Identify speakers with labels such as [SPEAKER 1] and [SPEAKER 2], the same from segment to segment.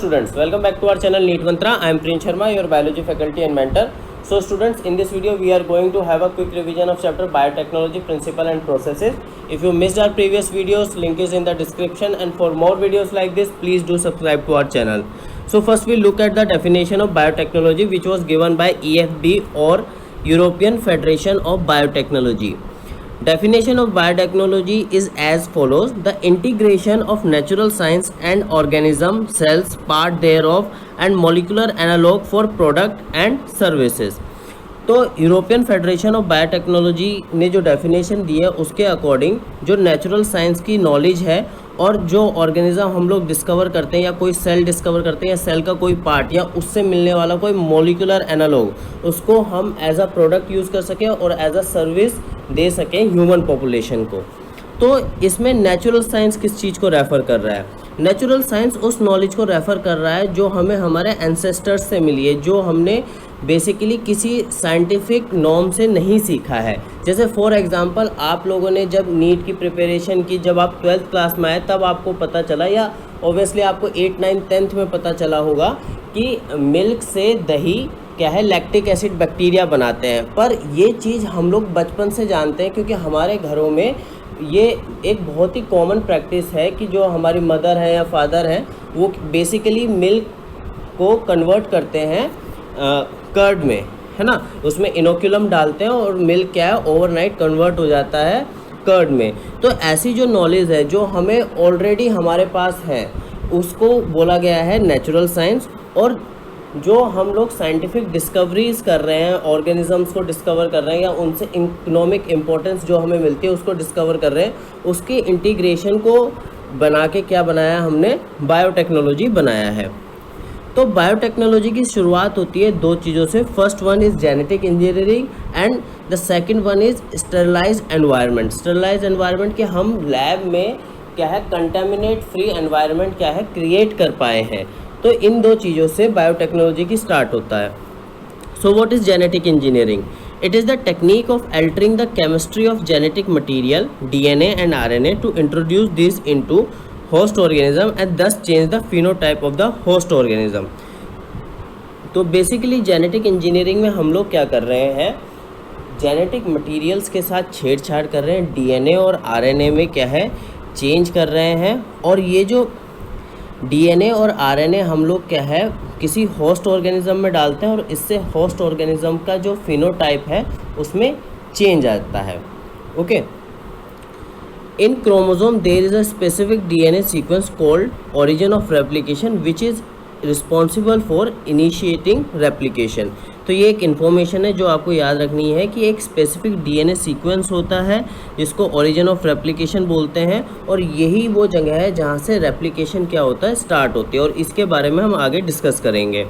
[SPEAKER 1] students, welcome back to our channel NEET Mantra. I am Prince Sharma, your biology faculty and mentor. So students, in this video we are going to have a quick revision of chapter biotechnology principle and processes. If you missed our previous videos, link is in the description, and for more videos like this please do subscribe to our channel. So first we look at the definition of biotechnology, which was given by EFB or European Federation of Biotechnology. Definition of biotechnology is as follows: the integration of natural science and organism, cells, part thereof and molecular analog for product and services. तो European federation of biotechnology ने जो definition दी है उसके according जो natural science की knowledge है और जो ऑर्गेनिज्म हम लोग डिस्कवर करते हैं या कोई सेल डिस्कवर करते हैं या सेल का कोई पार्ट या उससे मिलने वाला कोई मॉलिक्यूलर एनालॉग, उसको हम एज अ प्रोडक्ट यूज़ कर सकें और एज अ सर्विस दे सकें ह्यूमन पॉपुलेशन को। तो इसमें नेचुरल साइंस किस चीज़ को रेफ़र कर रहा है? नेचुरल साइंस उस नॉलेज को रेफ़र कर रहा है जो हमें हमारे एंसेस्टर्स से मिली है, जो हमने बेसिकली किसी साइंटिफिक नॉर्म से नहीं सीखा है। जैसे फॉर एग्जांपल आप लोगों ने जब नीट की प्रिपरेशन की, जब आप 12th क्लास में आए तब आपको पता चला, या ऑब्वियसली आपको 8, 9, 10th में पता चला होगा कि मिल्क से दही क्या है, लैक्टिक एसिड बैक्टीरिया बनाते हैं। पर ये चीज़ हम लोग बचपन से जानते हैं क्योंकि हमारे घरों में ये एक बहुत ही कॉमन प्रैक्टिस है कि जो हमारी मदर है या फादर हैं वो बेसिकली मिल्क को कन्वर्ट करते हैं कर्ड में, है ना, उसमें इनोक्यूलम डालते हैं और मिल्क क्या है ओवरनाइट कन्वर्ट हो जाता है कर्ड में। तो ऐसी जो नॉलेज है जो हमें ऑलरेडी हमारे पास है उसको बोला गया है नेचुरल साइंस। और जो हम लोग साइंटिफिक डिस्कवरीज कर रहे हैं, ऑर्गेनिजम्स को डिस्कवर कर रहे हैं या उनसे इकोनॉमिक इम्पोर्टेंस जो हमें मिलती है उसको डिस्कवर कर रहे हैं, उसकी इंटीग्रेशन को बना के क्या बनाया हमने, बायोटेक्नोलॉजी बनाया है। तो बायोटेक्नोलॉजी की शुरुआत होती है दो चीज़ों से। First one is genetic engineering and the second one is sterilised environment. Sterilised environment के हम लैब में क्या है कंटामिनेट फ्री एनवायरनमेंट क्या है क्रिएट कर पाए हैं। तो इन दो चीज़ों से बायोटेक्नोलॉजी की स्टार्ट होता है। So what is genetic engineering? It is the technique of altering the chemistry of genetic material, DNA and RNA, to introduce these into host organism and thus change the phenotype of the host organism. तो basically genetic engineering में हम लोग क्या कर रहे हैं, genetic materials के साथ छेड़छाड़ कर रहे हैं, DNA और RNA में क्या है चेंज कर रहे हैं। और ये जो DNA और RNA हम लोग क्या है किसी होस्ट ऑर्गेनिज्म में डालते हैं और इससे होस्ट ऑर्गेनिज्म का जो फिनोटाइप है उसमें चेंज आता है। Okay, in chromosome there is a specific DNA sequence called origin of replication which is responsible for initiating replication. तो ये एक इन्फॉर्मेशन है जो आपको याद रखनी है कि एक स्पेसिफिक DNA सीक्वेंस होता है जिसको ओरिजिन ऑफ रेप्लिकेशन बोलते हैं, और यही वो जगह है जहाँ से रेप्लिकेशन क्या होता है स्टार्ट होती है, और इसके बारे में हम आगे डिस्कस करेंगे।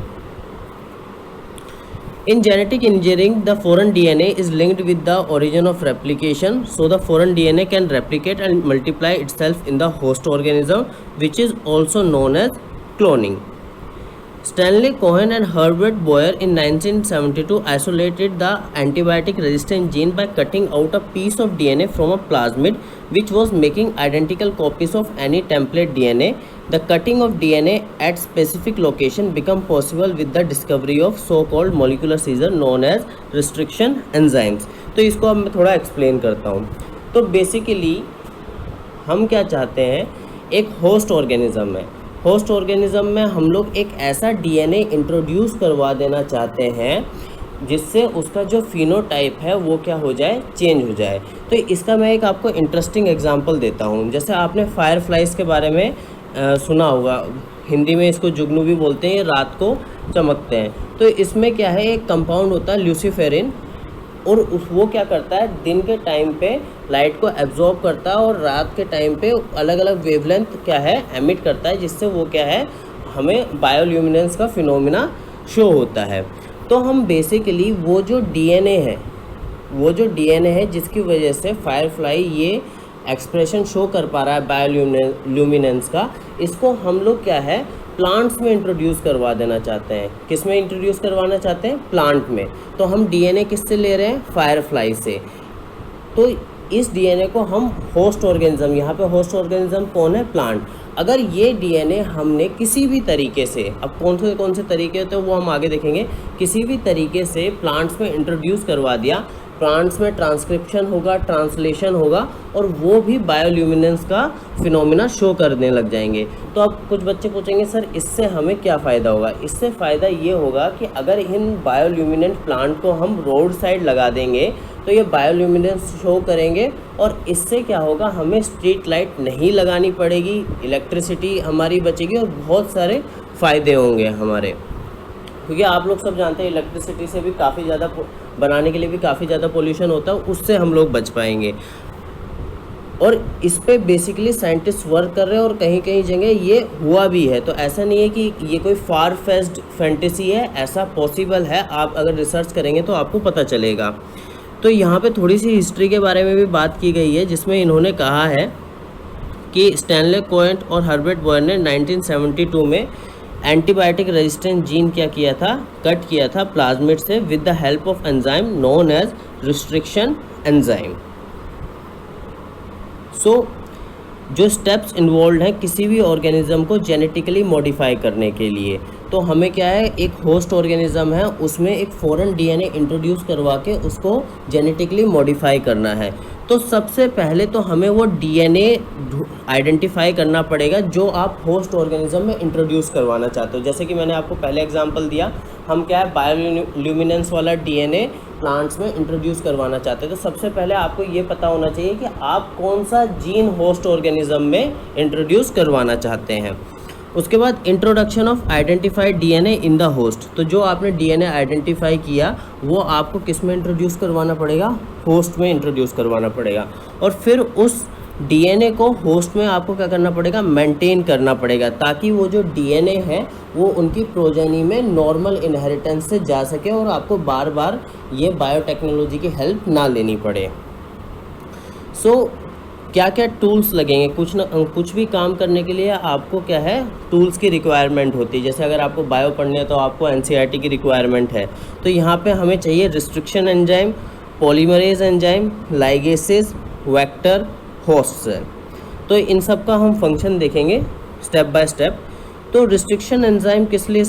[SPEAKER 1] In genetic engineering, the foreign DNA is linked with the origin of replication, so the foreign DNA can replicate and multiply itself in the host organism, which is also known as cloning. Stanley Cohen and Herbert Boyer in 1972 isolated the antibiotic-resistant gene by cutting out a piece of DNA from a plasmid, which was making identical copies of any template DNA. The cutting of DNA at specific location became possible with the discovery of so-called molecular scissors known as restriction enzymes. तो इसको अब मैं थोड़ा explain करता हूँ। तो basically हम क्या चाहते हैं, एक होस्ट ऑर्गेनिज्म है, होस्ट ऑर्गेनिज्म में हम लोग एक ऐसा DNA इंट्रोड्यूस करवा देना चाहते हैं जिससे उसका जो फिनोटाइप है वो क्या हो जाए, चेंज हो जाए। तो इसका मैं एक आपको इंटरेस्टिंग एग्जांपल देता हूँ। जैसे आपने फायरफ्लाइज के बारे में सुना होगा, हिंदी में इसको जुगनू भी बोलते हैं, ये रात को चमकते हैं। तो इसमें क्या है, एक कंपाउंड होता है ल्यूसीफेरिन, और वो क्या करता है दिन के टाइम पे लाइट को एब्जॉर्ब करता है और रात के टाइम पे अलग अलग वेवलेंथ क्या है एमिट करता है, जिससे वो क्या है हमें बायोल्यूमिनेंस का फिनोमिना शो होता है। तो हम बेसिकली वो जो DNA है जिसकी वजह से फायरफ्लाई ये एक्सप्रेशन शो कर पा रहा है बायोल्यूमिनेंस का, इसको हम लोग क्या है प्लांट्स में इंट्रोड्यूस करवा देना चाहते हैं। किस में इंट्रोड्यूस करवाना चाहते हैं? प्लांट में। तो हम DNA किससे ले रहे हैं? फायरफ्लाई से। तो इस डीएनए को हम होस्ट ऑर्गेनिज्म, यहाँ पे होस्ट ऑर्गेनिज्म कौन है, प्लांट, अगर ये डीएनए हमने किसी भी तरीके से, अब कौन से तरीके होते हैं वो हम आगे देखेंगे, किसी भी तरीके से प्लांट्स में इंट्रोड्यूस करवा दिया, प्लांट्स में ट्रांसक्रिप्शन होगा, ट्रांसलेशन होगा और वो भी बायोल्यूमिनेंस का फिनोमिना शो करने लग जाएंगे। तो अब कुछ बच्चे पूछेंगे सर इससे हमें क्या फ़ायदा होगा। इससे फ़ायदा ये होगा कि अगर इन बायोल्यूमिनेंट प्लांट को हम रोड साइड लगा देंगे तो ये बायोल्यूमिनेंस शो करेंगे और इससे क्या होगा, हमें स्ट्रीट लाइट नहीं लगानी पड़ेगी, इलेक्ट्रिसिटी हमारी बचेगी और बहुत सारे फ़ायदे होंगे हमारे, क्योंकि आप लोग सब जानते हैं इलेक्ट्रिसिटी से भी काफ़ी ज़्यादा बनाने के लिए भी काफ़ी ज़्यादा पोल्यूशन होता है, उससे हम लोग बच पाएंगे। और इस पे बेसिकली साइंटिस्ट वर्क कर रहे हैं और कहीं कहीं जगह ये हुआ भी है। तो ऐसा नहीं है कि ये कोई फार फेच्ड फैंटेसी है, ऐसा पॉसिबल है, आप अगर रिसर्च करेंगे तो आपको पता चलेगा। तो यहाँ पे थोड़ी सी हिस्ट्री के बारे में भी बात की गई है, जिसमें इन्होंने कहा है कि स्टैनले कोएंट और हर्बर्ट बॉयर ने 1972 में एंटीबायोटिक रेजिस्टेंट जीन क्या किया था, कट किया था प्लाज्मिड से with the help of enzyme known as restriction enzyme. So जो स्टेप्स इन्वॉल्व हैं किसी भी ऑर्गेनिज्म को जेनेटिकली मॉडिफाई करने के लिए, तो हमें क्या है, एक होस्ट ऑर्गेनिज्म है उसमें एक फॉरेन डीएनए इंट्रोड्यूस करवा के उसको जेनेटिकली मॉडिफाई करना है। तो सबसे पहले तो हमें वो डीएनए आइडेंटिफाई करना पड़ेगा जो आप होस्ट ऑर्गेनिज्म में इंट्रोड्यूस करवाना चाहते हो। जैसे कि मैंने आपको पहले एग्जांपल दिया, हम क्या है बायोल्यूमिनेंस वाला डीएनए प्लांट्स में इंट्रोड्यूस करवाना चाहते हैं। तो सबसे पहले आपको ये पता होना चाहिए कि आप कौन सा जीन होस्ट ऑर्गेनिज्म में इंट्रोड्यूस करवाना चाहते हैं। उसके बाद introduction of identified DNA in the host, तो जो आपने डीएनए आइडेंटिफाई किया वो आपको किस में इंट्रोड्यूस करवाना पड़ेगा, होस्ट में इंट्रोड्यूस करवाना पड़ेगा। और फिर उस डीएनए को होस्ट में आपको क्या करना पड़ेगा, मेंटेन करना पड़ेगा, ताकि वो जो डीएनए है वो उनकी प्रोजेनी में नॉर्मल इनहेरिटेंस से जा सके और आपको बार बार ये बायोटेक्नोलॉजी की हेल्प ना लेनी पड़े। क्या क्या टूल्स लगेंगे, कुछ भी काम करने के लिए आपको क्या है, टूल्स की रिक्वायरमेंट होती है। जैसे अगर आपको बायो पढ़ने है तो आपको एनसीईआरटी की रिक्वायरमेंट है, तो यहाँ पे हमें चाहिए restriction enzyme, polymerase enzyme, ligases, vector, host cell. तो इन सब का हम फंक्शन देखेंगे स्टेप बाय स्टेप। तो रिस्ट्रिक्शन एंजाइम किस लिए,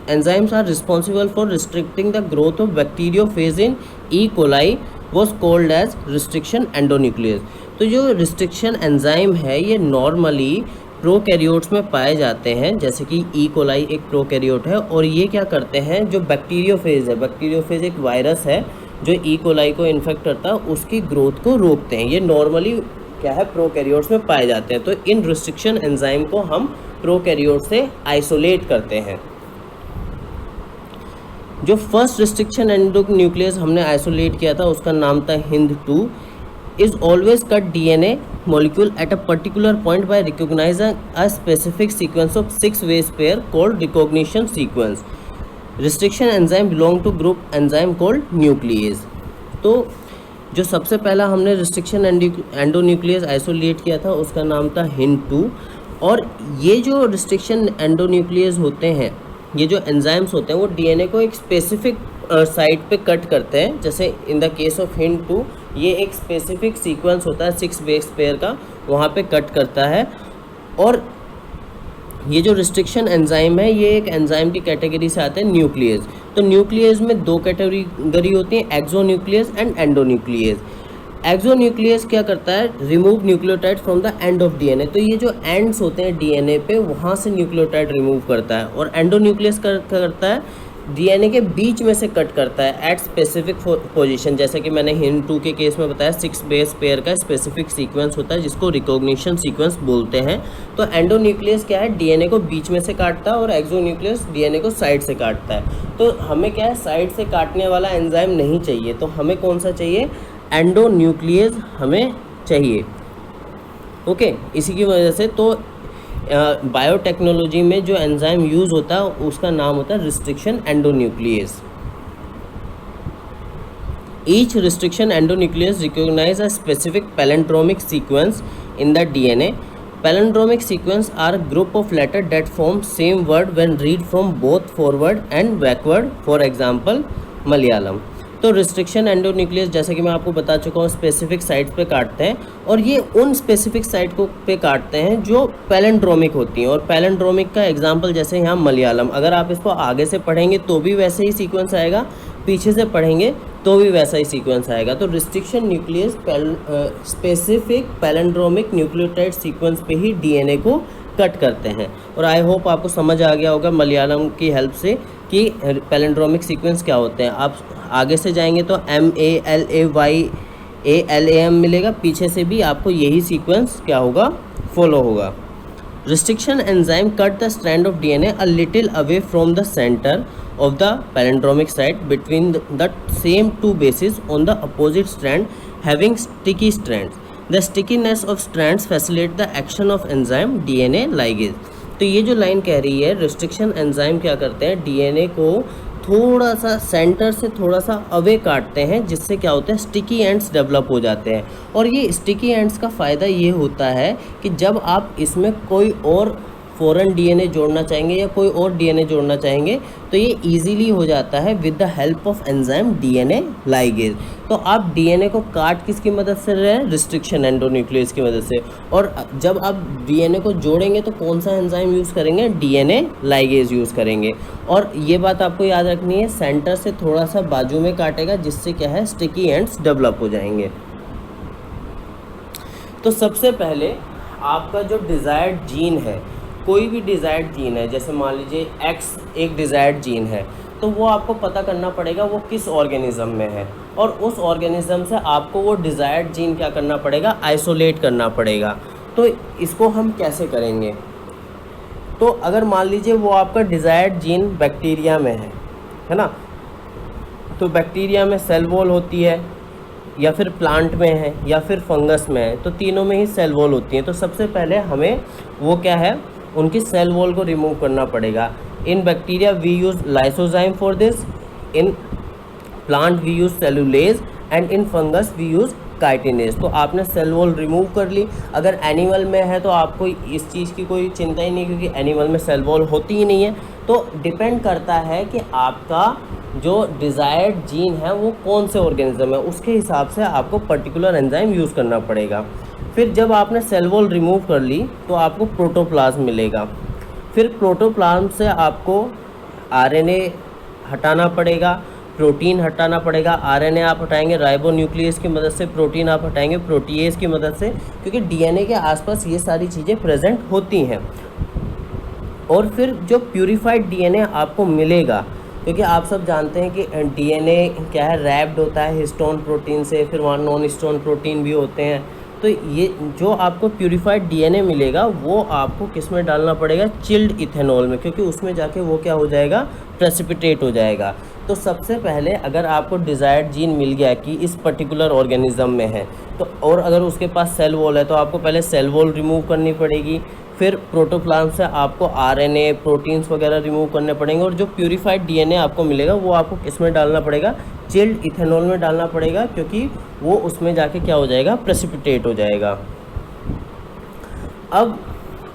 [SPEAKER 1] enzymes are responsible for restricting the growth of bacteriophage in E coli was called as restriction endonuclease. तो जो रिस्ट्रिक्शन एंजाइम है ये नॉर्मली प्रोकैरियोट्स में पाए जाते हैं, जैसे कि ई कोलाई एक प्रोकैरियोट है और ये क्या करते हैं, जो बैक्टीरियोफेज है, बैक्टीरियोफेज एक वायरस है जो ई कोलाई को इन्फेक्ट करता है, उसकी ग्रोथ को रोकते हैं। ये नॉर्मली क्या है, प्रोकैरियोट्स में पाए जाते हैं। तो इन रिस्ट्रिक्शन एंजाइम को हम प्रोकैरियोट से आइसोलेट करते हैं। जो फर्स्ट रिस्ट्रिक्शन एंडोन्यूक्लियस हमने आइसोलेट किया था उसका नाम था HIND2 is always cut DNA molecule at a particular point by recognizing a specific sequence of 6 base pair called recognition sequence. Restriction enzyme belong to group enzyme called nuclease. तो जो सबसे पहला हमने रिस्ट्रिक्शन एंडोन्यूक्लियस आइसोलेट किया था उसका नाम था HIND2। और ये जो रिस्ट्रिक्शन एंडोन्यूक्लियस होते हैं, ये जो एंजाइम्स होते हैं वो डीएनए को एक स्पेसिफिक साइट पे कट करते हैं। जैसे in the case of HIND2 ये एक स्पेसिफिक सीक्वेंस होता है 6 बेस पेयर का, वहाँ पे कट करता है। और ये जो रिस्ट्रिक्शन एंजाइम है ये एक एंजाइम की कैटेगरी से आते हैं न्यूक्लियस। तो न्यूक्लियस में दो कैटेगरी होती है, एक्सोन्यूक्लियस एंड एंडोन्यूक्लियस। एक्सोन्यूक्लियस क्या करता है, remove nucleotide from the end of DNA. तो ये जो एंड्स होते हैं डीएनए पे वहाँ से न्यूक्लियोटाइड रिमूव करता है। और एंडोन्यूक्लियस क्या करता है, डीएनए के बीच में से कट करता है एट स्पेसिफिक पोजीशन। जैसे कि मैंने HIND2 के केस में बताया 6 बेस पेयर का स्पेसिफिक सीक्वेंस होता है जिसको रिकॉग्निशन सीक्वेंस बोलते हैं। तो एंडोन्यूक्लियस क्या है, डीएनए को बीच में से काटता है और एक्सोन्यूक्लियस डीएनए को साइड से काटता है। तो हमें क्या है, साइड से काटने वाला एंजाइम नहीं चाहिए, तो हमें कौन सा चाहिए, एंडोन्यूक्लियस हमें चाहिए। ओके, इसी की वजह से तो बायोटेक्नोलॉजी में जो एंजाइम यूज़ होता है उसका नाम होता है restriction endonuclease. Each restriction endonuclease recognize a specific palindromic sequence in the DNA. Palindromic sequence are group of letter that form same word when read from both forward and backward, for example Malayalam. तो restriction endonuclease जैसे कि मैं आपको बता चुका हूँ specific sites पे काटते हैं, और ये उन स्पेसिफिक साइट को पे काटते हैं जो पैलेंड्रोमिक होती हैं। और पैलेंड्रोमिक का एग्जांपल जैसे यहाँ मलयालम, अगर आप इसको आगे से पढ़ेंगे तो भी वैसे ही सीक्वेंस आएगा, पीछे से पढ़ेंगे तो भी वैसा ही सीक्वेंस आएगा। तो restriction nucleus specific palindromic nucleotide sequence पे ही डीएनए को कट करते हैं। और आई होप आपको समझ आ गया होगा मलयालम की हेल्प से कि पैलेंड्रोमिक सीक्वेंस क्या होते हैं। आप आगे से जाएंगे तो MALAYALAM मिलेगा, पीछे से भी आपको यही सीक्वेंस क्या होगा, फॉलो होगा। Restriction enzyme cut the strand of DNA a little away from the center of the palindromic site between the same two bases on the opposite strand having sticky strands. The stickiness of strands facilitate the action of enzyme DNA ligase. तो ये जो line कह रही है restriction enzyme क्या करते हैं, DNA को थोड़ा सा सेंटर से थोड़ा सा अवे काटते हैं, जिससे क्या होता है स्टिकी एंड्स डेवलप हो जाते हैं। और ये स्टिकी एंड्स का फ़ायदा ये होता है कि जब आप इसमें कोई और फॉरेन डीएनए जोड़ना चाहेंगे या कोई और डीएनए जोड़ना चाहेंगे तो ये इजीली हो जाता है with the help of enzyme DNA ligase. तो आप डीएनए को काट किसकी मदद से रहे हैं, रिस्ट्रिक्शन एंडोन्यूक्लियस की मदद से। और जब आप डीएनए को जोड़ेंगे तो कौन सा एंजाइम यूज़ करेंगे, डीएनए लाइगेज यूज़ करेंगे। और ये बात आपको याद रखनी है, सेंटर से थोड़ा सा बाजू में काटेगा, जिससे क्या है स्टिकी एंड्स डेवलप हो जाएंगे। तो सबसे पहले आपका जो डिज़ायर्ड जीन है, कोई भी डिज़ायर्ड जीन है, जैसे मान लीजिए X एक डिज़ायर्ड जीन है, तो वो आपको पता करना पड़ेगा वो किस ऑर्गेनिज्म में है, और उस ऑर्गेनिज्म से आपको वो डिज़ायर्ड जीन क्या करना पड़ेगा, आइसोलेट करना पड़ेगा। तो इसको हम कैसे करेंगे, तो अगर मान लीजिए वो आपका डिज़ायर्ड जीन बैक्टीरिया में है ना, तो बैक्टीरिया में सेल वॉल होती है, या फिर प्लांट में है, या फिर फंगस में है, तो तीनों में ही सेल वॉल होती है। तो सबसे पहले हमें वो क्या है, उनकी सेल वॉल को रिमूव करना पड़ेगा। In bacteria we use lysozyme for this, in plant we use cellulase, and in fungus we use chitinase. तो आपने सेल वॉल रिमूव कर ली। अगर एनिमल में है तो आपको इस चीज़ की कोई चिंता ही नहीं, क्योंकि एनिमल में सेल वॉल होती ही नहीं है। तो डिपेंड करता है कि आपका जो डिज़ायर्ड जीन है वो कौन से ऑर्गेनिज्म है, उसके हिसाब से आपको पर्टिकुलर एंजाइम यूज़ करना पड़ेगा। फिर जब आपने सेल वॉल रिमूव कर ली तो आपको प्रोटोप्लाज्म मिलेगा। फिर प्रोटोप्लाज्म से आपको आरएनए हटाना पड़ेगा, प्रोटीन हटाना पड़ेगा। आरएनए आप हटाएंगे राइबोन्यूक्लियस की मदद से, प्रोटीन आप हटाएंगे प्रोटीएज की मदद से, क्योंकि डीएनए के आसपास ये सारी चीज़ें प्रेजेंट होती हैं। और फिर जो प्यूरिफाइड डीएनए आपको मिलेगा, क्योंकि आप सब जानते हैं कि डीएनए क्या है, रैप्ड होता है हिस्टोन प्रोटीन से, फिर वहाँ नॉन हिस्टोन प्रोटीन भी होते हैं। तो ये जो आपको प्यूरिफाइड डीएनए मिलेगा वो आपको किस में डालना पड़ेगा, चिल्ड इथेनॉल में, क्योंकि उसमें जाके वो क्या हो जाएगा, प्रेसिपिटेट हो जाएगा। तो सबसे पहले अगर आपको डिज़ायर्ड जीन मिल गया कि इस पर्टिकुलर ऑर्गेनिज्म में है, तो और अगर उसके पास सेल वॉल है तो आपको पहले सेल वॉल रिमूव करनी पड़ेगी। फिर प्रोटोप्लाज्म से आपको आरएनए प्रोटीन्स वगैरह रिमूव करने पड़ेंगे, और जो प्यूरिफाइड डीएनए आपको मिलेगा वो आपको किस में डालना पड़ेगा, चिल्ड इथेनॉल में डालना पड़ेगा, क्योंकि वो उसमें जाके क्या हो जाएगा, प्रेसिपिटेट हो जाएगा। अब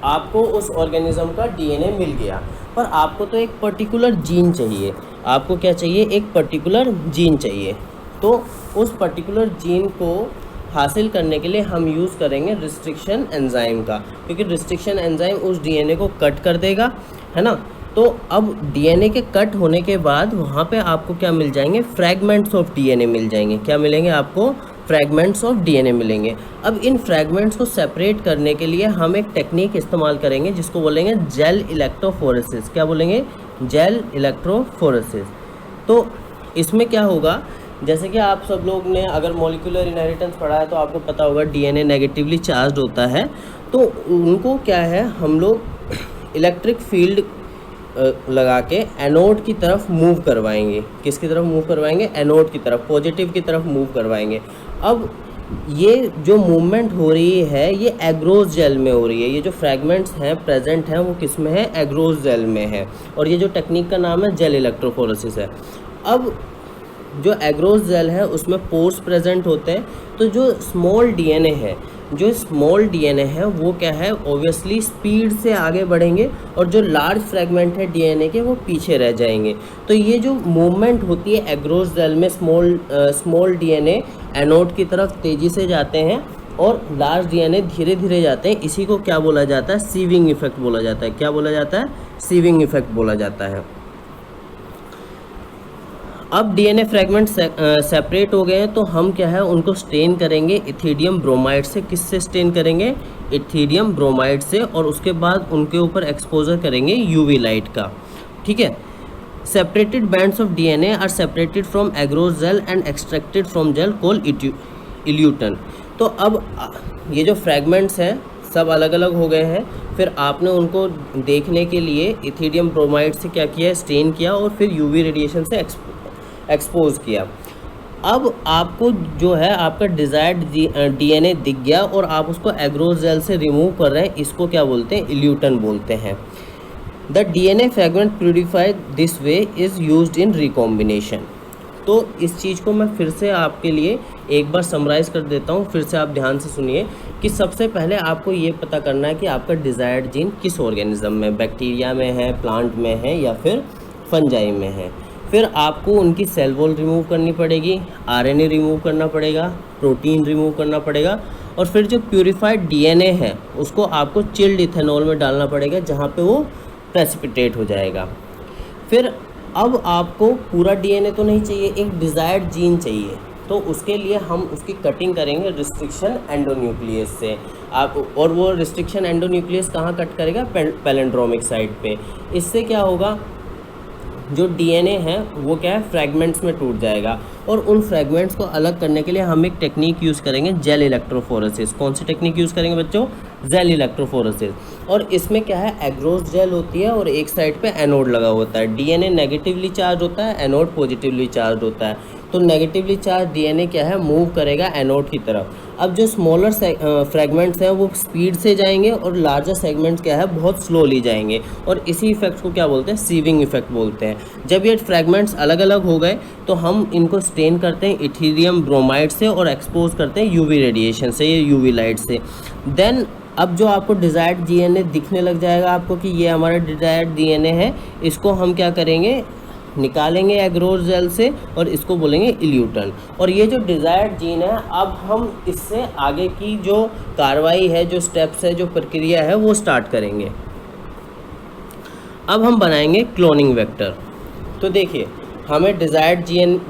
[SPEAKER 1] आपको उस ऑर्गेनिज्म का डीएनए मिल गया, पर आपको तो एक पर्टिकुलर जीन चाहिए। आपको क्या चाहिए, एक पर्टिकुलर जीन चाहिए। तो उस पर्टिकुलर जीन को हासिल करने के लिए हम यूज़ करेंगे रिस्ट्रिक्शन एंजाइम का, क्योंकि रिस्ट्रिक्शन एंजाइम उस डीएनए को कट कर देगा, है ना। तो अब डीएनए के कट होने के बाद वहाँ पे आपको क्या मिल जाएंगे, फ्रैगमेंट्स ऑफ डीएनए मिल जाएंगे। क्या मिलेंगे आपको, फ्रैगमेंट्स ऑफ डीएनए मिलेंगे। अब इन फ्रैगमेंट्स को सेपरेट करने के लिए हम एक टेक्निक इस्तेमाल करेंगे जिसको बोलेंगे जेल इलेक्ट्रोफोरेसिस। क्या बोलेंगे, जेल इलेक्ट्रोफोरेसिस। तो इसमें क्या होगा, जैसे कि आप सब लोग ने अगर मॉलिक्यूलर इनहेरिटेंस पढ़ा है तो आपको पता होगा डीएनए नेगेटिवली चार्ज होता है। तो उनको क्या है, हम लोग इलेक्ट्रिक फील्ड लगा के एनोड की तरफ मूव करवाएंगे। किसकी तरफ मूव करवाएंगे, एनोड की तरफ, पॉजिटिव की तरफ मूव करवाएंगे। अब ये जो मूवमेंट हो रही है ये एग्रोस जेल में हो रही है। ये जो फ्रैगमेंट्स हैं प्रेजेंट हैं वो किस में है, एग्रोस जेल में है, और ये जो टेक्निक का नाम है जेल इलेक्ट्रोफोरेसिस है। अब जो एग्रोस जेल है उसमें पोर्स प्रेजेंट होते हैं, तो जो स्मॉल डीएनए है वो क्या है, ऑब्वियसली स्पीड से आगे बढ़ेंगे और जो लार्ज फ्रेगमेंट है डीएनए के वो पीछे रह जाएंगे। तो ये जो मूवमेंट होती है एग्रोस जेल में, स्मॉल डीएनए एनोड की तरफ तेज़ी से जाते हैं और लार्ज डीएनए धीरे धीरे जाते हैं, इसी को क्या बोला जाता है, सीविंग इफेक्ट बोला जाता है। क्या बोला जाता है, सीविंग इफेक्ट बोला जाता है। अब डीएनए फ्रेगमेंट सेपरेट हो गए हैं, तो हम क्या है उनको स्टेन करेंगे इथिडियम ब्रोमाइड से। किससे स्टेन करेंगे, इथिडियम ब्रोमाइड से, और उसके बाद उनके ऊपर एक्सपोजर करेंगे यूवी लाइट का। ठीक है। Separated bands of DNA are separated from agarose gel and extracted from gel called elution. तो अब ये जो फ्रेगमेंट्स हैं सब अलग अलग हो गए हैं, फिर आपने उनको देखने के लिए इथिडियम ब्रोमाइड से क्या किया, स्टेन किया और फिर यूवी रेडिएशन से एक्सपोज किया। अब आपको जो है आपका डिज़ायर्ड डीएनए दिख गया और आप उसको एग्रोस जेल से रिमूव कर रहे हैं, इसको क्या बोलते हैं, इल्यूटन बोलते हैं। The DNA fragment purified this way is used in recombination. तो इस चीज़ को मैं फिर से आपके लिए एक बार समराइज कर देता हूँ, फिर से आप ध्यान से सुनिए कि सबसे पहले आपको ये पता करना है कि आपका डिज़ायर्ड जीन किस ऑर्गेनिज्म में, बैक्टीरिया में है, प्लांट में है या फिर फंजाई में है। फिर आपको उनकी सेल वॉल रिमूव करनी पड़ेगी, आरएनए रिमूव करना पड़ेगा, प्रोटीन रिमूव करना पड़ेगा, और फिर जो प्यूरिफाइड डीएनए है उसको आपको चिल्ड इथेनॉल में डालना पड़ेगा जहाँ पे वो प्रेसिपिटेट हो जाएगा। फिर अब आपको पूरा डीएनए तो नहीं चाहिए, एक डिज़ायर्ड जीन चाहिए, तो उसके लिए हम उसकी कटिंग करेंगे रिस्ट्रिक्शन एंडोन्यूक्लियस से। आप और वो रिस्ट्रिक्शन एंडोन्यूक्लियस कहाँ कट करेगा, पैलिंड्रोमिक साइट पे। इससे क्या होगा, जो डीएनए है वो क्या है फ्रैगमेंट्स में टूट जाएगा, और उन फ्रैगमेंट्स को अलग करने के लिए हम एक टेक्निक यूज़ करेंगे, जेल इलेक्ट्रोफोरेसिस। कौन सी टेक्निक यूज़ करेंगे बच्चों, जेल इलेक्ट्रोफोरेसिस। और इसमें क्या है, एग्रोस जेल होती है और एक साइड पे एनोड लगा होता है। डीएनए नेगेटिवली चार्ज होता है, एनोड पॉजिटिवली चार्ज होता है। तो नेगेटिवली चार्ज डीएनए क्या है, मूव करेगा एनोड की तरफ। अब जो स्मॉलर फ्रैगमेंट्स हैं वो स्पीड से जाएंगे और लार्जर सेगमेंट्स क्या है बहुत स्लोली जाएंगे, और इसी इफेक्ट को क्या बोलते हैं, सीविंग इफेक्ट बोलते हैं। जब ये फ्रैगमेंट्स अलग अलग हो गए तो हम इनको स्टेन करते हैं इथिडियम ब्रोमाइड से और एक्सपोज करते हैं यूवी रेडिएशन से, ये यूवी लाइट से। देन अब जो आपको डिज़ायर्ड डीएनए दिखने लग जाएगा आपको कि ये हमारा डिज़ायर्ड डीएनए है, इसको हम क्या करेंगे, निकालेंगे एग्रोस जेल से और इसको बोलेंगे इल्यूटन। और ये जो डिज़ायर्ड जीन है, अब हम इससे आगे की जो कार्रवाई है, जो स्टेप्स है, जो प्रक्रिया है वो स्टार्ट करेंगे। अब हम बनाएंगे क्लोनिंग वेक्टर। तो देखिए, हमें डिज़ायर्ड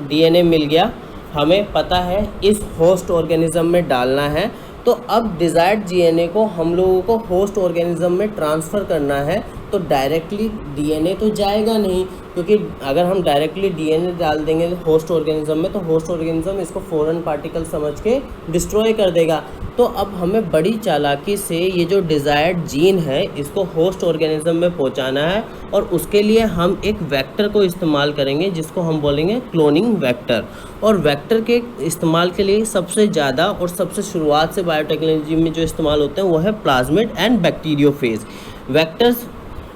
[SPEAKER 1] डीएनए मिल गया, हमें पता है इस होस्ट ऑर्गेनिज्म में डालना है। तो अब डिज़ायर्ड डीएनए को हम लोगों को होस्ट ऑर्गेनिज्म में ट्रांसफ़र करना है, तो डायरेक्टली डीएनए तो जाएगा नहीं, क्योंकि अगर हम डायरेक्टली डीएनए डाल देंगे होस्ट ऑर्गेनिज्म में तो होस्ट ऑर्गेनिज्म इसको फॉरेन पार्टिकल समझ के डिस्ट्रॉय कर देगा। तो अब हमें बड़ी चालाकी से ये जो डिज़ायर्ड जीन है इसको होस्ट ऑर्गेनिज्म में पहुंचाना है, और उसके लिए हम एक वेक्टर को इस्तेमाल करेंगे जिसको हम बोलेंगे क्लोनिंग वेक्टर। और वेक्टर के इस्तेमाल के लिए सबसे ज़्यादा और सबसे शुरुआत से बायोटेक्नोलॉजी में जो इस्तेमाल होते हैं वो है प्लाज्मिड एंड बैक्टीरियोफेज वेक्टर्स।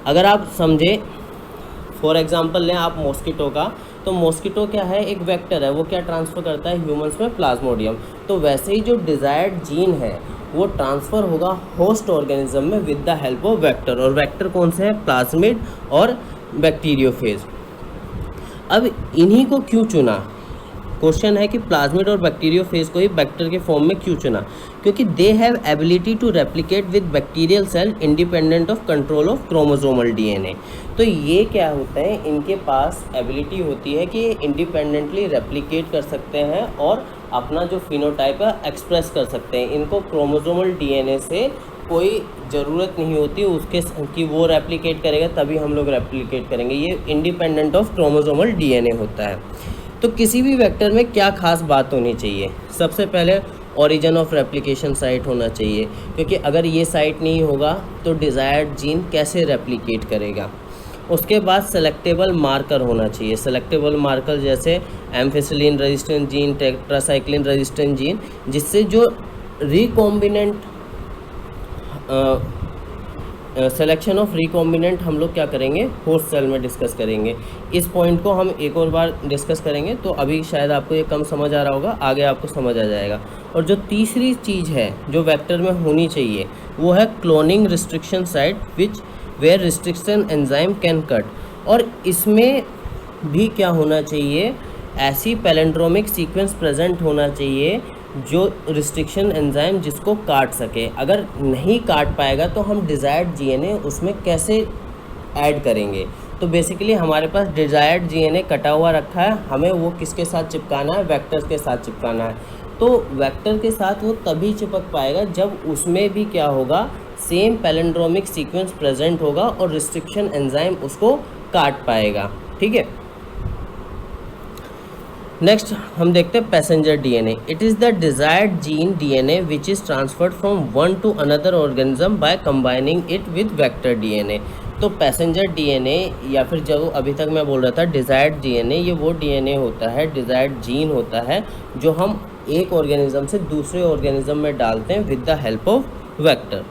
[SPEAKER 1] अगर आप समझें, फॉर एग्जांपल लें आप मॉस्किटो का, तो मॉस्किटो क्या है, एक वेक्टर है, वो क्या ट्रांसफ़र करता है ह्यूमंस में, प्लाज्मोडियम। तो वैसे ही जो डिज़ायर्ड जीन है वो ट्रांसफ़र होगा होस्ट ऑर्गेनिज्म में with the help of vector. और वेक्टर कौन से हैं, प्लाज्मिड और बैक्टीरियोफेज। अब इन्हीं को क्यों चुना, क्वेश्चन है कि प्लाज्मिड और बैक्टीरियोफेज को ही वेक्टर के फॉर्म में क्यों चुना, क्योंकि they have ability to replicate with bacterial cell independent of control of chromosomal DNA. तो ये क्या होता है, इनके पास एबिलिटी होती है कि ये इंडिपेंडेंटली रेप्लिकेट कर सकते हैं और अपना जो फिनोटाइप है एक्सप्रेस कर सकते हैं। इनको क्रोमोसोमल डीएनए से कोई ज़रूरत नहीं होती उसके कि वो रेप्लिकेट करेगा तभी हम लोग रेप्लिकेट करेंगे, ये इंडिपेंडेंट ऑफ क्रोमोसोमल डीएनए होता है। तो किसी भी वेक्टर में क्या खास बात होनी चाहिए, सबसे पहले ओरिजिन ऑफ रेप्लिकेशन साइट होना चाहिए, क्योंकि अगर ये साइट नहीं होगा तो डिज़ायर्ड जीन कैसे रेप्लिकेट करेगा। उसके बाद सेलेक्टेबल मार्कर होना चाहिए, सेलेक्टेबल मार्कर जैसे ampicillin resistant gene, tetracycline resistant gene, जिससे जो रिकॉम्बिनेंट सिलेक्शन ऑफ रिकॉम्बिनेंट हम लोग क्या करेंगे, होस्ट सेल में डिस्कस करेंगे। इस पॉइंट को हम एक और बार डिस्कस करेंगे, तो अभी शायद आपको ये कम समझ आ रहा होगा, आगे आपको समझ आ जाएगा। और जो तीसरी चीज़ है जो वेक्टर में होनी चाहिए वो है cloning restriction site which where restriction enzyme can cut. और इसमें भी क्या होना चाहिए, ऐसी पैलेंड्रोमिक सीक्वेंस प्रेजेंट होना चाहिए जो रिस्ट्रिक्शन एंजाइम जिसको काट सके। अगर नहीं काट पाएगा तो हम डिज़ायर्ड जीएनए उसमें कैसे ऐड करेंगे। तो बेसिकली हमारे पास डिज़ायर्ड जीएनए कटा हुआ रखा है, हमें वो किसके साथ चिपकाना है, वेक्टर्स के साथ चिपकाना है। तो वेक्टर के साथ वो तभी चिपक पाएगा जब उसमें भी क्या होगा, सेम पैलेंड्रोमिक सीक्वेंस प्रेजेंट होगा और रिस्ट्रिक्शन एंजाइम उसको काट पाएगा। ठीक है, नेक्स्ट हम देखते हैं passenger DNA. It is the desired gene DNA which is transferred from one two another organism by combining it with vector DNA. तो पैसेंजर डीएनए या फिर जो अभी तक मैं बोल रहा था डिजायर्ड डीएनए, ये वो डीएनए होता है, डिजायर्ड जीन होता है जो हम एक ऑर्गेनिज्म से दूसरे ऑर्गेनिज्म में डालते हैं with the help of vector.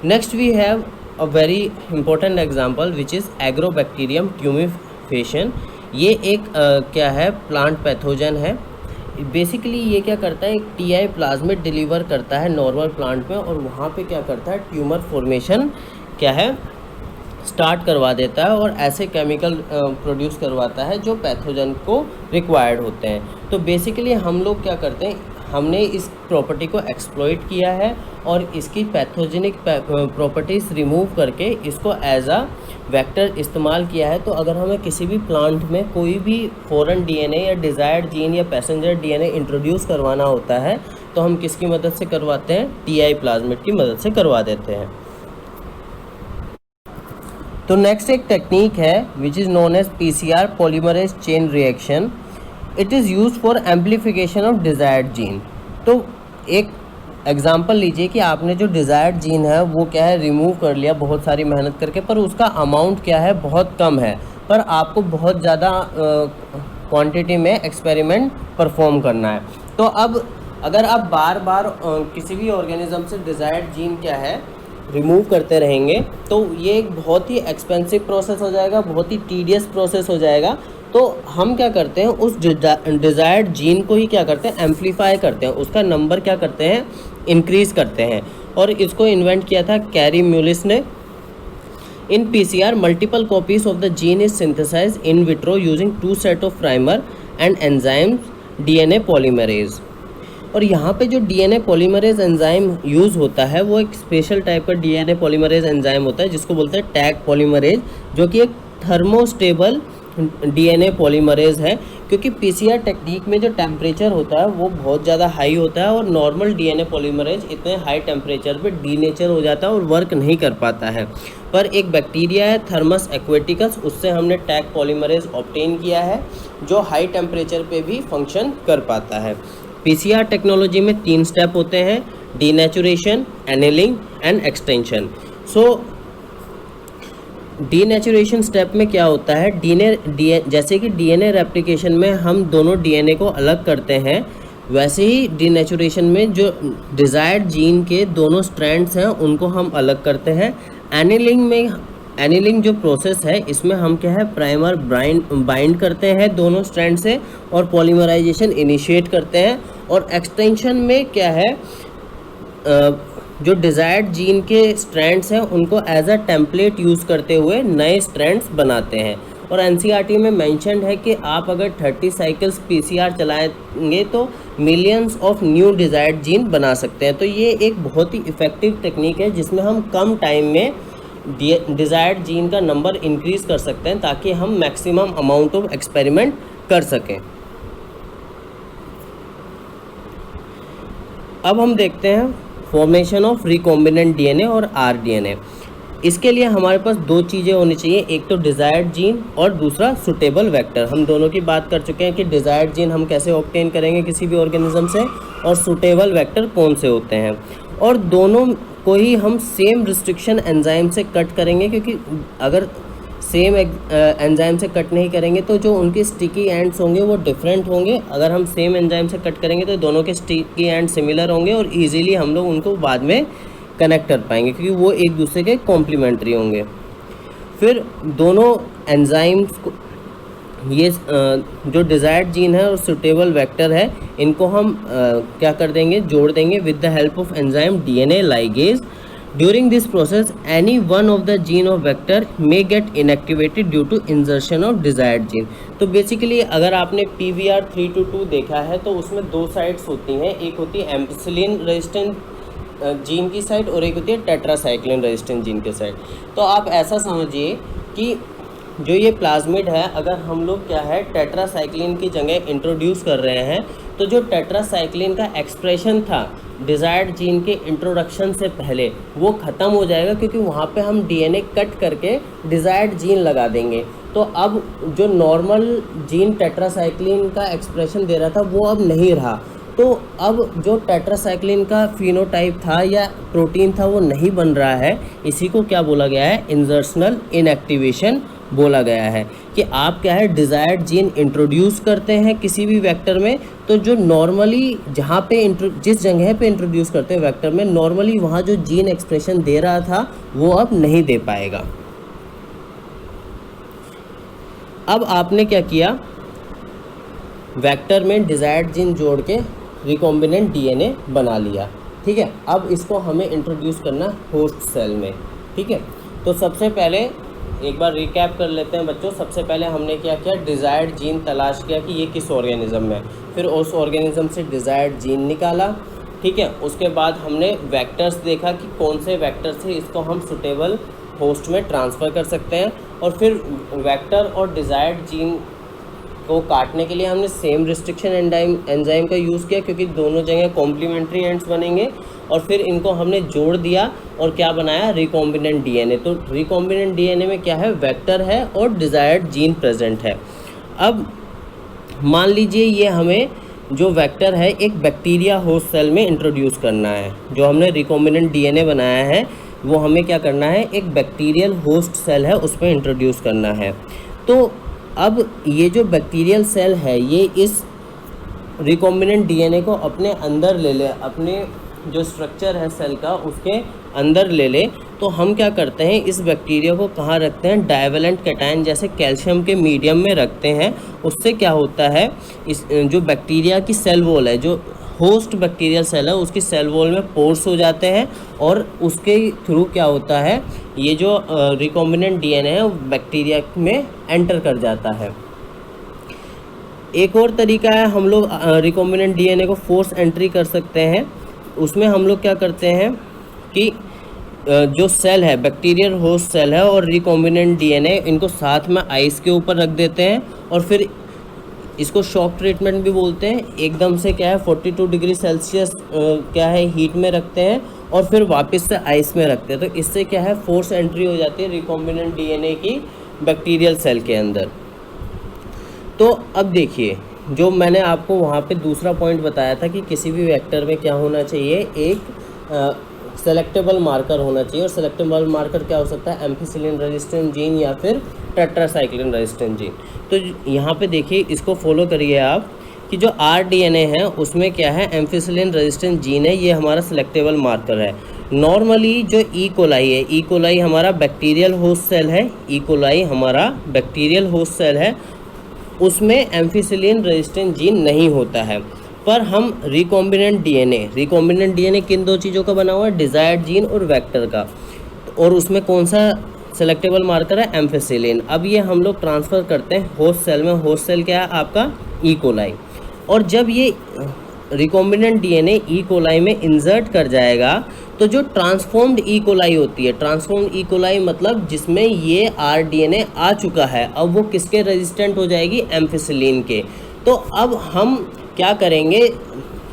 [SPEAKER 1] Next we have a very important example which is agrobacterium tumefaciens. ये एक क्या है, प्लांट पैथोजन है। बेसिकली ये क्या करता है, एक टीआई प्लाज्मिड डिलीवर करता है नॉर्मल प्लांट में और वहाँ पे क्या करता है, ट्यूमर फॉर्मेशन क्या है, स्टार्ट करवा देता है और ऐसे केमिकल प्रोड्यूस करवाता है जो पैथोजन को रिक्वायर्ड होते हैं। तो बेसिकली हम लोग क्या करते हैं, हमने इस प्रॉपर्टी को एक्सप्लॉइट किया है और इसकी पैथोजेनिक प्रॉपर्टीज़ रिमूव करके इसको एज अ वेक्टर इस्तेमाल किया है। तो अगर हमें किसी भी प्लांट में कोई भी फॉरेन डीएनए या डिज़ायर्ड जीन या पैसेंजर डीएनए इंट्रोड्यूस करवाना होता है तो हम किसकी मदद से करवाते हैं, टीआई प्लाज्मिड की मदद से करवा देते हैं। तो नेक्स्ट एक टेक्निक है which is known as PCR polymerase chain reaction. It is use for amplification of desired gene. तो एक एग्जाम्पल लीजिए कि आपने जो डिज़ायर्ड जीन है वो क्या है, रिमूव कर लिया बहुत सारी मेहनत करके, पर उसका अमाउंट क्या है, बहुत कम है, पर आपको बहुत ज़्यादा क्वांटिटी में एक्सपेरिमेंट परफॉर्म करना है। तो अब अगर आप बार बार किसी भी ऑर्गेनिज्म से डिज़ायर्ड जीन क्या है रिमूव करते रहेंगे तो ये एक बहुत ही एक्सपेंसिव प्रोसेस हो जाएगा, बहुत ही टीडियस प्रोसेस हो जाएगा। तो हम क्या करते हैं, उस डिज़ायर्ड जीन को ही क्या करते हैं, एम्पलीफाई करते हैं, उसका नंबर क्या करते हैं, इंक्रीज़ करते हैं। और इसको इन्वेंट किया था कैरी म्यूलिस ने। In PCR multiple copies of the gene is synthesize in vitro using 2 set of primer and enzymes DNA polymerase. और यहाँ पे जो डीएनए पॉलीमरेज एंजाइम यूज़ होता है वो एक स्पेशल टाइप का डीएनए पॉलीमरेज एंजाइम होता है जिसको बोलते हैं टैग पॉलीमरेज, जो कि एक थर्मोस्टेबल डीएनए पॉलीमरेज है। क्योंकि पीसीआर टेक्निक में जो टेम्परेचर होता है वो बहुत ज़्यादा हाई होता है और नॉर्मल डीएनए पॉलीमरेज इतने हाई टेम्परेचर पे डीनेचर हो जाता है और वर्क नहीं कर पाता है। पर एक बैक्टीरिया है थर्मस एक्वेटिकस, उससे हमने टैग पॉलीमरेज ऑब्टेन किया है जो हाई टेम्परेचर पे भी फंक्शन कर पाता है। पीसीआर टेक्नोलॉजी में 3 स्टेप होते हैं, denaturation, annealing and extension. So denaturation step में क्या होता है, जैसे कि डीएनए रेप्लिकेशन में हम दोनों डीएनए को अलग करते हैं, वैसे ही डीनेचुरेशन में जो डिज़ायर्ड जीन के दोनों स्ट्रैंड्स हैं उनको हम अलग करते हैं। एनिलिंग जो प्रोसेस है इसमें हम क्या है, प्राइमर बाइंड करते हैं दोनों स्ट्रैंड से और पॉलीमराइजेशन इनिशिएट करते हैं। और एक्सटेंशन में क्या है, जो डिज़ायर्ड जीन के स्ट्रैंड्स हैं उनको एज अ टेम्पलेट यूज़ करते हुए नए स्ट्रैंड्स बनाते हैं। और एनसीईआरटी में मेंशन्ड है कि आप अगर 30 साइकिल्स पीसीआर चलाएंगे तो millions of new desired gene बना सकते हैं। तो ये एक बहुत ही इफ़ेक्टिव टेक्निक है जिसमें हम कम टाइम में डिज़ायर्ड जीन का नंबर इंक्रीज़ कर सकते हैं ताकि हम मैक्सिमम अमाउंट ऑफ एक्सपेरिमेंट कर सकें। अब हम देखते हैं फॉर्मेशन ऑफ रिकॉम्बिनेंट डीएनए और आरडीएनए। इसके लिए हमारे पास 2 चीज़ें होनी चाहिए, एक तो डिज़ायर्ड जीन और दूसरा सुटेबल वेक्टर। हम दोनों की बात कर चुके हैं कि डिज़ायर्ड जीन हम कैसे ऑब्टेन करेंगे किसी भी ऑर्गेनिज्म से और सुटेबल वेक्टर कौन से होते हैं। और दोनों को ही हम सेम रिस्ट्रिक्शन एंजाइम से कट करेंगे, क्योंकि अगर सेम एंजाइम से कट नहीं करेंगे तो जो उनके स्टिकी एंड्स होंगे वो डिफरेंट होंगे। अगर हम सेम एंजाइम से कट करेंगे तो दोनों के स्टिकी एंड सिमिलर होंगे और इजीली हम लोग उनको बाद में कनेक्ट कर पाएंगे, क्योंकि वो एक दूसरे के कॉम्प्लीमेंट्री होंगे। फिर दोनों एंजाइम्स को ये जो डिज़ायर्ड जीन है और सुटेबल वेक्टर है, इनको हम क्या कर देंगे, जोड़ देंगे with the help of enzyme DNA ligase. During this process any one of the gene of vector may get inactivated due to insertion of desired gene. तो बेसिकली अगर आपने PVR 322 देखा है तो उसमें 2 साइट्स होती हैं, एक होती है एम्पिसिलिन रेजिस्टेंट जीन की साइट और एक होती है टेट्रासाइक्लिन रेजिस्टेंट जीन की साइट। तो आप ऐसा समझिए कि जो ये प्लाज्मिड है, अगर हम लोग क्या है टेट्रासाइक्लिन की जगह इंट्रोड्यूस कर रहे हैं, तो जो टेट्रासाइक्लिन का एक्सप्रेशन था डिज़ायर्ड जीन के इंट्रोडक्शन से पहले वो ख़त्म हो जाएगा, क्योंकि वहाँ पे हम DNA कट करके डिज़ायर्ड जीन लगा देंगे। तो अब जो नॉर्मल जीन टेट्रासाइक्लिन का एक्सप्रेशन दे रहा था वो अब नहीं रहा, तो अब जो टेट्रासाइक्लिन का फिनोटाइप था या प्रोटीन था वो नहीं बन रहा है। इसी को क्या बोला गया है, इंजर्शनल इनएक्टिवेशन बोला गया है। कि आप क्या है डिज़ायर्ड जीन इंट्रोड्यूस करते हैं किसी भी वेक्टर में, तो जो नॉर्मली जहाँ पे जिस जगह पे इंट्रोड्यूस करते हैं वेक्टर में, नॉर्मली वहाँ जो जीन एक्सप्रेशन दे रहा था वो अब नहीं दे पाएगा। अब आपने क्या किया, वेक्टर में डिज़ायर्ड जीन जोड़ के रिकॉम्बिनेंट DNA बना लिया, ठीक है। अब इसको हमें इंट्रोड्यूस करना होस्ट सेल में, ठीक है। तो सबसे पहले एक बार रिकैप कर लेते हैं बच्चों। सबसे पहले हमने क्या किया, डिज़ायर्ड जीन तलाश किया कि ये किस ऑर्गेनिज्म में, फिर उस ऑर्गेनिज्म से डिज़ायर्ड जीन निकाला, ठीक है। उसके बाद हमने वेक्टर्स देखा कि कौन से वेक्टर से इसको हम सुटेबल होस्ट में ट्रांसफ़र कर सकते हैं, और फिर वेक्टर और डिज़ायर्ड जीन को काटने के लिए हमने सेम रिस्ट्रिक्शन एंजाइम का यूज़ किया, क्योंकि दोनों जगह कॉम्प्लीमेंट्री एंड्स बनेंगे। और फिर इनको हमने जोड़ दिया और क्या बनाया, रिकॉम्बिनेंट DNA। तो रिकॉम्बिनेंट DNA में क्या है, वेक्टर है और डिज़ायर्ड जीन प्रेजेंट है। अब मान लीजिए ये हमें जो वेक्टर है एक बैक्टीरिया होस्ट सेल में इंट्रोड्यूस करना है। जो हमने रिकॉम्बिनेंट DNA बनाया है वो हमें क्या करना है, एक बैक्टीरियल होस्ट सेल है उस पर इंट्रोड्यूस करना है। तो अब ये जो बैक्टीरियल सेल है ये इस रिकॉम्बिनेंट DNA को अपने अंदर ले ले, अपने जो स्ट्रक्चर है सेल का उसके अंदर ले ले। तो हम क्या करते हैं, इस बैक्टीरिया को कहाँ रखते हैं, डाइवेलेंट कैटायन जैसे कैल्शियम के मीडियम में रखते हैं। उससे क्या होता है, इस जो बैक्टीरिया की सेल वॉल है, जो होस्ट बैक्टीरियल सेल है उसकी सेल वॉल में पोर्स हो जाते हैं, और उसके थ्रू क्या होता है, ये जो रिकॉम्बिनेंट DNA है बैक्टीरिया में एंटर कर जाता है। एक और तरीका है, हम लोग रिकॉम्बिनेंट DNA को फोर्स एंट्री कर सकते हैं। उसमें हम लोग क्या करते हैं कि जो सेल है बैक्टीरियल होस्ट सेल है और रिकॉम्बिनेंट DNA इनको साथ में आइस के ऊपर रख देते हैं, और फिर इसको शॉक ट्रीटमेंट भी बोलते हैं। एकदम से क्या है 42 डिग्री सेल्सियस क्या है हीट में रखते हैं और फिर वापस से आइस में रखते हैं। तो इससे क्या है फोर्स एंट्री हो जाती है रिकॉम्बिनेंट DNA की बैक्टीरियल सेल के अंदर। तो अब देखिए, जो मैंने आपको वहाँ पे दूसरा पॉइंट बताया था कि किसी भी वेक्टर में क्या होना चाहिए, एक सेलेक्टेबल मार्कर होना चाहिए। और सेलेक्टेबल मार्कर क्या हो सकता है, एम्फिसिलिन रेजिस्टेंट जीन या फिर टेट्रासाइक्लिन रेजिस्टेंट जीन। तो यहाँ पे देखिए, इसको फॉलो करिए आप कि जो rDNA है उसमें क्या है, एम्फिसिलिन रेजिस्टेंट जीन है, ये हमारा सेलेक्टेबल मार्कर है। नॉर्मली जो ई कोलाई है, ई कोलाई हमारा बैक्टीरियल होस्ट सेल है, ई कोलाई हमारा बैक्टीरियल होस्ट सेल है, उसमें एम्फिसिलिन रेजिस्टेंट जीन नहीं होता है। पर हम रिकॉम्बिनेंट DNA किन दो चीज़ों का बना हुआ है, डिज़ायर्ड जीन और वेक्टर का, और उसमें कौन सा सेलेक्टेबल मार्कर है, एम्फिसिलिन। अब ये हम लोग ट्रांसफ़र करते हैं होस्ट सेल में। होस्ट सेल क्या है आपका, ई कोलाई। और जब ये रिकॉम्बिनेंट DNA ई कोलाई में इंसर्ट कर जाएगा, तो जो ट्रांसफॉर्म्ड ई कोलाई होती है, ट्रांसफॉर्म्ड ई कोलाई मतलब जिसमें ये rDNA आ चुका है, अब वो किसके रेजिस्टेंट हो जाएगी, एम्फिसिलिन के। तो अब हम क्या करेंगे,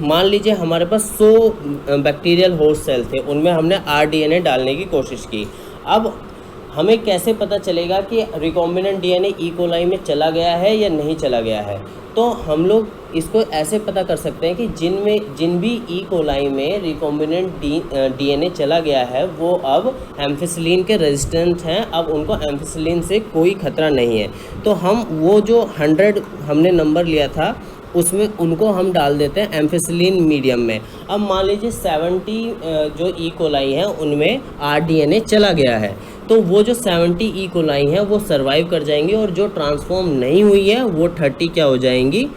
[SPEAKER 1] मान लीजिए हमारे पास 100 बैक्टीरियल होस्ट सेल थे, उनमें हमने rDNA डालने की कोशिश की। अब हमें कैसे पता चलेगा कि रिकॉम्बिनेंट DNA ई कोलाई में चला गया है या नहीं चला गया है? तो हम लोग इसको ऐसे पता कर सकते हैं कि जिन भी ई कोलाई में रिकॉम्बिनेंट DNA चला गया है वो अब एम्फिसिलिन के रेजिस्टेंट हैं, अब उनको एम्फिसिलिन से कोई खतरा नहीं है। तो हम वो जो 100 हमने नंबर लिया था उसमें उनको हम डाल देते हैं एम्फिसिलिन मीडियम में। अब मान लीजिए 70 जो ई कोलाई हैं उनमें RDNA चला गया है, तो वो जो 70 ई कोलाई हैं वो सर्वाइव कर जाएंगी, और जो ट्रांसफॉर्म नहीं हुई है वो 30 क्या हो जाएंगी,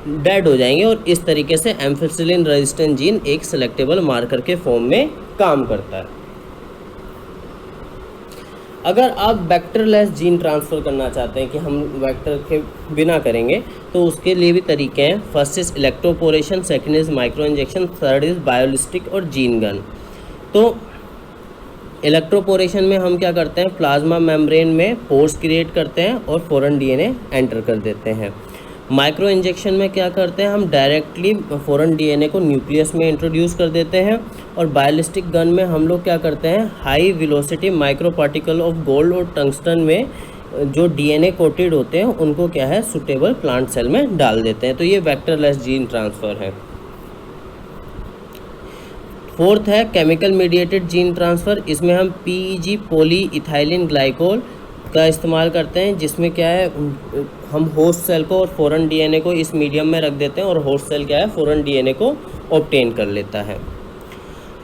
[SPEAKER 1] डेड हो जाएंगे। और इस तरीके से एम्फिसिलिन रेजिस्टेंट जीन एक सेलेक्टेबल मार्कर के फॉर्म में काम करता है। अगर आप वेक्टरलेस जीन ट्रांसफ़र करना चाहते हैं कि हम वेक्टर के बिना करेंगे, तो उसके लिए भी तरीके हैं। First is electroporation, second is micro injection, third is biolistic और जीन गन। तो इलेक्ट्रोपोरेशन में हम क्या करते हैं, प्लाज्मा मेम्ब्रेन में पोर्स क्रिएट करते हैं और फॉरेन DNA एंटर कर देते हैं। माइक्रो इंजेक्शन में क्या करते हैं, हम डायरेक्टली फॉरेन DNA को न्यूक्लियस में इंट्रोड्यूस कर देते हैं। और बायोलिस्टिक गन में हम लोग क्या करते हैं, high velocity micro particle of gold और टंगस्टन में जो DNA कोटेड होते हैं उनको क्या है, सुटेबल प्लांट सेल में डाल देते हैं। तो ये वेक्टरलेस जीन ट्रांसफ़र है। फोर्थ है केमिकल मीडिएटेड जीन ट्रांसफ़र। इसमें हम PEG पॉली इथाइलिन ग्लाइकोल का इस्तेमाल करते हैं, जिसमें क्या है, हम होस्ट सेल को और फॉरेन DNA को इस मीडियम में रख देते हैं और होस्ट सेल क्या है, फॉरेन DNA को ऑब्टेन कर लेता है।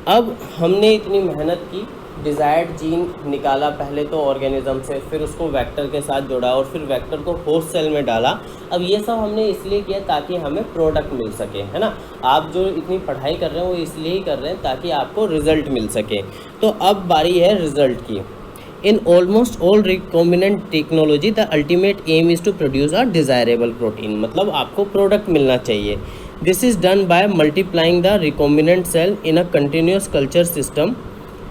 [SPEAKER 1] अब हमने इतनी मेहनत की, डिज़ायर्ड जीन निकाला पहले तो ऑर्गेनिज्म से, फिर उसको वेक्टर के साथ जोड़ा और फिर वेक्टर को होस्ट सेल में डाला। अब ये सब हमने इसलिए किया ताकि हमें प्रोडक्ट मिल सके, है ना। आप जो इतनी पढ़ाई कर रहे हैं वो इसलिए ही कर रहे हैं ताकि आपको रिजल्ट मिल सके। तो अब बारी है रिजल्ट की। In almost all recombinant technology, the ultimate aim is to produce a desirable protein, मतलब आपको प्रोडक्ट मिलना चाहिए। This is done by multiplying the recombinant cell in a continuous culture system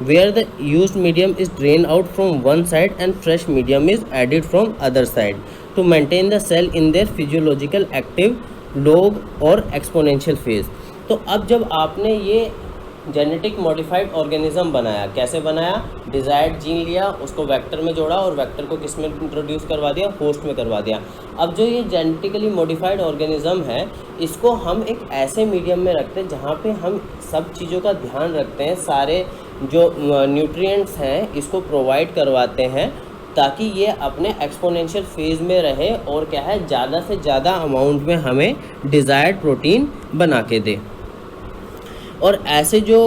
[SPEAKER 1] where the used medium is drained out from one side and fresh medium is added from other side to maintain the cell in their physiological active log और exponential phase। तो अब जब आपने ये genetic modified organism बनाया, कैसे बनाया, desired gene लिया, उसको वेक्टर में जोड़ा और वेक्टर को किस में इंट्रोड्यूस करवा दिया, होस्ट में करवा दिया। अब जो ये जेनेटिकली मॉडिफाइड ऑर्गेनिज्म है, इसको हम एक ऐसे मीडियम में रखते हैं जहाँ पे हम सब चीज़ों का ध्यान रखते हैं, सारे जो न्यूट्रिएंट्स हैं इसको प्रोवाइड करवाते हैं ताकि ये अपने एक्सपोनेंशियल फेज़ में रहे और क्या है, ज़्यादा से ज़्यादा अमाउंट में हमें डिज़ायर्ड प्रोटीन बना के दे। और ऐसे जो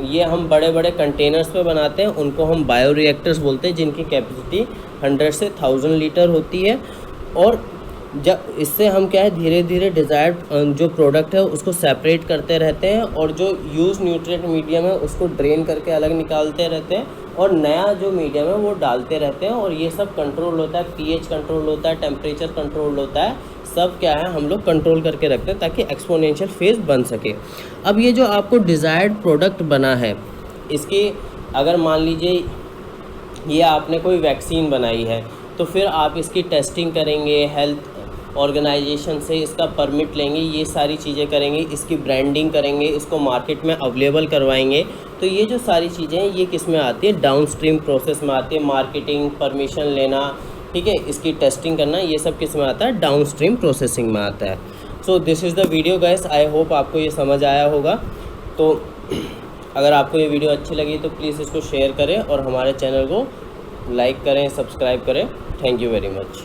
[SPEAKER 1] ये हम बड़े बड़े कंटेनर्स पे बनाते हैं उनको हम बायोरिएक्टर्स बोलते हैं, जिनकी कैपेसिटी 100 से 1000 लीटर होती है। और जब इससे हम क्या है, धीरे धीरे डिज़ायर्ड जो प्रोडक्ट है उसको सेपरेट करते रहते हैं और जो यूज़ न्यूट्रिएंट मीडियम है उसको ड्रेन करके अलग निकालते रहते हैं और नया जो मीडियम है वो डालते रहते हैं। और ये सब कंट्रोल होता है, pH कंट्रोल होता है, टेम्परेचर कंट्रोल होता है, सब क्या है हम लोग कंट्रोल करके रखते हैं ताकि एक्सपोनेंशियल फेज़ बन सके। अब ये जो आपको डिज़ायर्ड प्रोडक्ट बना है, इसकी अगर मान लीजिए ये आपने कोई वैक्सीन बनाई है तो फिर आप इसकी टेस्टिंग करेंगे, हेल्थ ऑर्गेनाइजेशन से इसका परमिट लेंगे, ये सारी चीज़ें करेंगे, इसकी ब्रांडिंग करेंगे, इसको मार्केट में अवेलेबल करवाएंगे। तो ये जो सारी चीज़ें हैं ये किस में आती है, डाउनस्ट्रीम प्रोसेस में आती है। मार्केटिंग, परमिशन लेना, ठीक है, इसकी टेस्टिंग करना, ये सब किस में आता है, डाउनस्ट्रीम प्रोसेसिंग में आता है। So this is the video guys, I hope आपको ये समझ आया होगा। तो अगर आपको ये वीडियो अच्छी लगी तो प्लीज़ इसको शेयर करें और हमारे चैनल को लाइक करें, सब्सक्राइब करें। Thank you very much.